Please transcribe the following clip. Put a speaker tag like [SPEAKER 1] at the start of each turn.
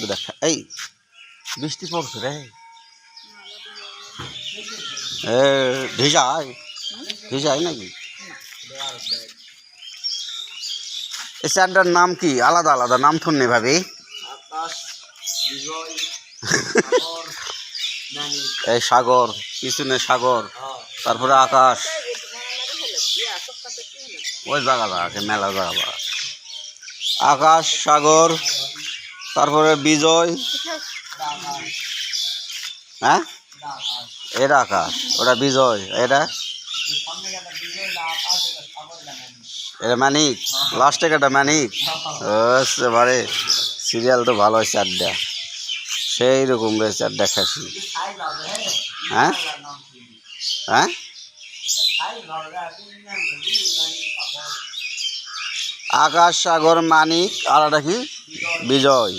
[SPEAKER 1] দেখা এই বৃষ্টি পড়ছে রে ভিজায় ভিজায় নাকি এই চারটার নাম কি আলাদা আলাদা নাম শুননি ভাবি এই সাগর পিছনে সাগর তারপরে আকাশ ওই জায়গা আছে মেলা জায়গা আকাশ সাগর তারপরে বিজয় হ্যাঁ এটা আকাশ ওটা বিজয় এটা এটা মানিক লাস্টে একটা মানিক বারে সিরিয়াল তো ভালো হয়েছে আড্ডা সেই রকম রয়েছে আড্ডা খাসি হ্যাঁ হ্যাঁ আকাশ সাগর মানিক আর একটা কি বিজয়